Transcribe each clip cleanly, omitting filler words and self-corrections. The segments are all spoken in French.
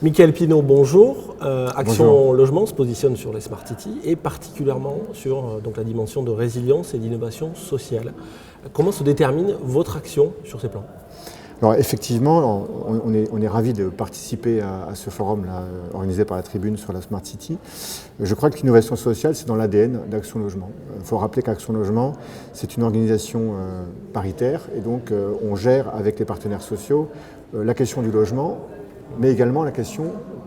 Michael Pinault, bonjour. Action Bonjour. Logement se positionne sur les Smart Cities et particulièrement sur donc, la dimension de résilience et d'innovation sociale. Comment se détermine votre action sur ces plans ? Alors effectivement, on est ravis de participer à ce forum là, organisé par la Tribune sur la Smart City. Je crois que l'innovation sociale, c'est dans l'ADN d'Action Logement. Il faut rappeler qu'Action Logement, c'est une organisation paritaire et donc on gère avec les partenaires sociaux la question du logement, mais également la question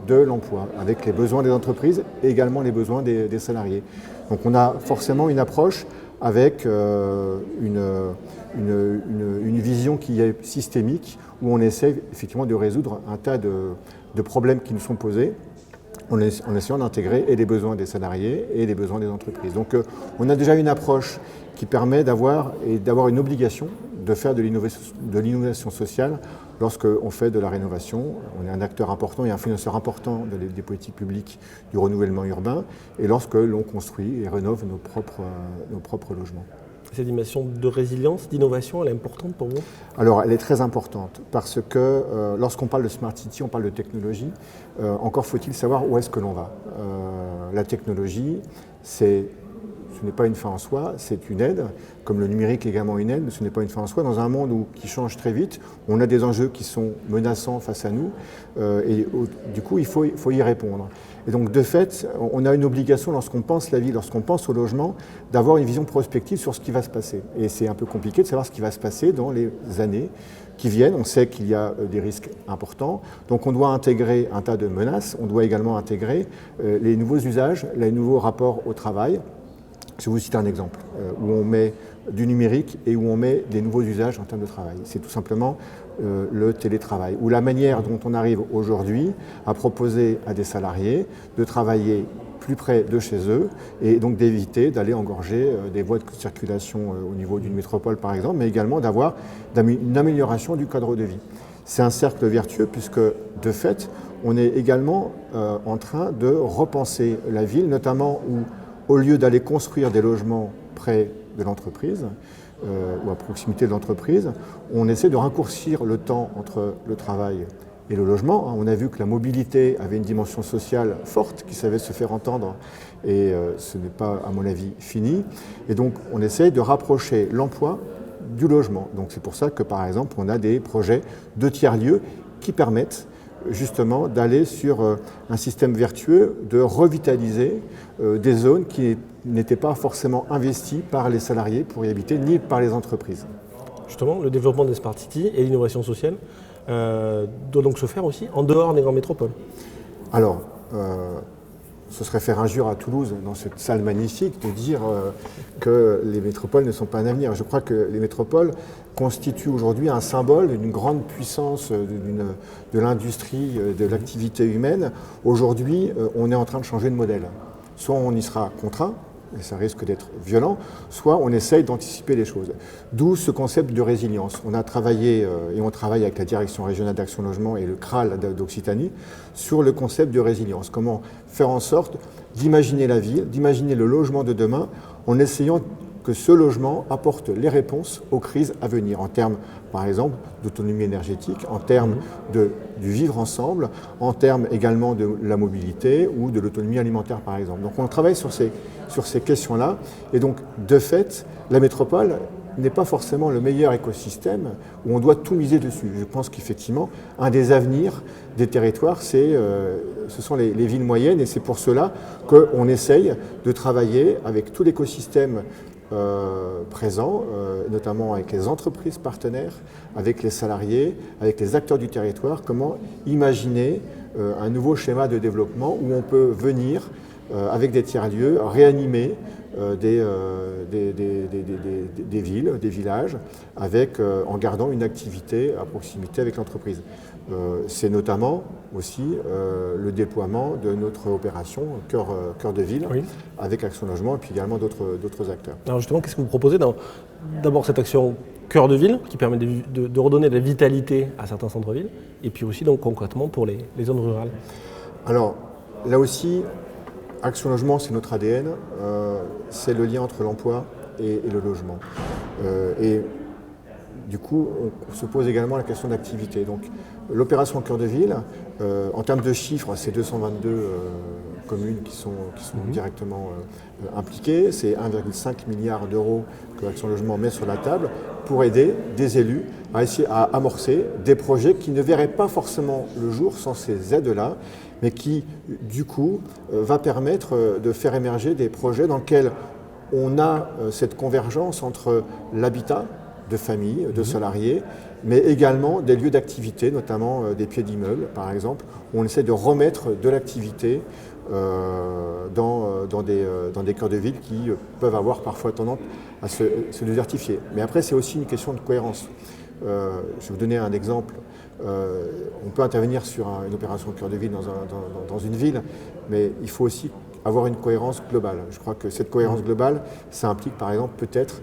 de l'emploi, avec les besoins des entreprises et également les besoins des salariés. Donc on a forcément une approche avec une vision qui est systémique, où on essaie effectivement de résoudre un tas de problèmes qui nous sont posés, en essayant d'intégrer et les besoins des salariés et les besoins des entreprises. Donc on a déjà une approche qui permet d'avoir une obligation de faire de l'innovation sociale lorsqu'on fait de la rénovation. On est un acteur important et un financeur important des politiques publiques du renouvellement urbain, et lorsque l'on construit et rénove nos propres logements. Cette dimension de résilience, d'innovation, elle est importante pour vous ? Alors, elle est très importante parce que lorsqu'on parle de Smart City, on parle de technologie. Encore faut-il savoir où est-ce que l'on va. La technologie, ce n'est pas une fin en soi, c'est une aide, comme le numérique est également une aide, mais ce n'est pas une fin en soi. Dans un monde qui change très vite, on a des enjeux qui sont menaçants face à nous, et du coup, il faut y répondre. Et donc, de fait, on a une obligation, lorsqu'on pense la vie, lorsqu'on pense au logement, d'avoir une vision prospective sur ce qui va se passer. Et c'est un peu compliqué de savoir ce qui va se passer dans les années qui viennent. On sait qu'il y a des risques importants, donc on doit intégrer un tas de menaces, on doit également intégrer les nouveaux usages, les nouveaux rapports au travail. Je vais vous citer un exemple où on met du numérique et où on met des nouveaux usages en termes de travail. C'est tout simplement le télétravail, ou la manière dont on arrive aujourd'hui à proposer à des salariés de travailler plus près de chez eux et donc d'éviter d'aller engorger des voies de circulation au niveau d'une métropole par exemple, mais également d'avoir une amélioration du cadre de vie. C'est un cercle vertueux puisque de fait, on est également en train de repenser la ville, notamment où au lieu d'aller construire des logements près de l'entreprise ou à proximité de l'entreprise, on essaie de raccourcir le temps entre le travail et le logement. On a vu que la mobilité avait une dimension sociale forte qui savait se faire entendre et ce n'est pas, à mon avis, fini. Et donc, on essaie de rapprocher l'emploi du logement. Donc, c'est pour ça que, par exemple, on a des projets de tiers-lieux qui permettent justement d'aller sur un système vertueux, de revitaliser des zones qui n'étaient pas forcément investies par les salariés pour y habiter, ni par les entreprises. Justement, le développement des Smart Cities et l'innovation sociale doit donc se faire aussi en dehors des grandes métropoles. Alors, ce serait faire injure à Toulouse, dans cette salle magnifique, de dire que les métropoles ne sont pas un avenir. Je crois que les métropoles constituent aujourd'hui un symbole d'une grande puissance de l'industrie, de l'activité humaine. Aujourd'hui, on est en train de changer de modèle. Soit on y sera contraint, et ça risque d'être violent, soit on essaye d'anticiper les choses. D'où ce concept de résilience. On a travaillé, et on travaille avec la Direction régionale d'Action Logement et le CRAL d'Occitanie, sur le concept de résilience. Comment faire en sorte d'imaginer la ville, d'imaginer le logement de demain, en essayant que ce logement apporte les réponses aux crises à venir, en termes, par exemple, d'autonomie énergétique, en termes du vivre ensemble, en termes également de la mobilité ou de l'autonomie alimentaire, par exemple. Donc on travaille sur ces questions-là, et donc, de fait, la métropole n'est pas forcément le meilleur écosystème où on doit tout miser dessus. Je pense qu'effectivement, un des avenirs des territoires, ce sont les villes moyennes, et c'est pour cela qu'on essaye de travailler avec tout l'écosystème présent, notamment avec les entreprises partenaires, avec les salariés, avec les acteurs du territoire, comment imaginer un nouveau schéma de développement où on peut venir, avec des tiers-lieux, réanimer des villes, des villages, en gardant une activité à proximité avec l'entreprise. C'est notamment aussi le déploiement de notre opération Cœur de Ville, oui, avec Action Logement et puis également d'autres acteurs. Alors justement, qu'est-ce que vous proposez dans d'abord cette action Cœur de Ville qui permet de redonner de la vitalité à certains centres-villes et puis aussi donc concrètement pour les zones rurales? Alors là aussi, Action Logement, c'est notre ADN, c'est le lien entre l'emploi et le logement. Et Du coup, on se pose également la question d'activité. Donc, l'opération Cœur de Ville, en termes de chiffres, c'est 222 communes qui sont directement impliquées. C'est 1,5 milliard d'euros que Action Logement met sur la table pour aider des élus à essayer à amorcer des projets qui ne verraient pas forcément le jour sans ces aides-là, mais qui, du coup, va permettre de faire émerger des projets dans lesquels on a cette convergence entre l'habitat de familles, de salariés, mais également des lieux d'activité, notamment des pieds d'immeubles, par exemple, où on essaie de remettre de l'activité dans des cœurs de ville qui peuvent avoir parfois tendance à se désertifier. Mais après, c'est aussi une question de cohérence. Je vais vous donner un exemple. On peut intervenir sur une opération cœur de ville dans une ville, mais il faut aussi avoir une cohérence globale. Je crois que cette cohérence globale, ça implique par exemple peut-être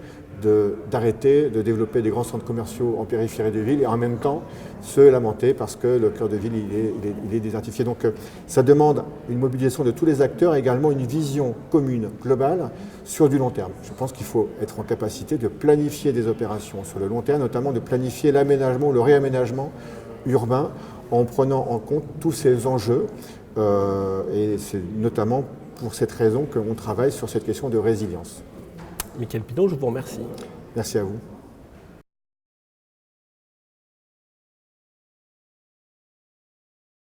d'arrêter de développer des grands centres commerciaux en périphérie de ville et en même temps se lamenter parce que le cœur de ville il est désertifié. Donc ça demande une mobilisation de tous les acteurs et également une vision commune, globale, sur du long terme. Je pense qu'il faut être en capacité de planifier des opérations sur le long terme, notamment de planifier l'aménagement ou le réaménagement urbain en prenant en compte tous ces enjeux. Et c'est notamment pour cette raison qu'on travaille sur cette question de résilience. Mickaël Pinon, je vous remercie. Merci à vous.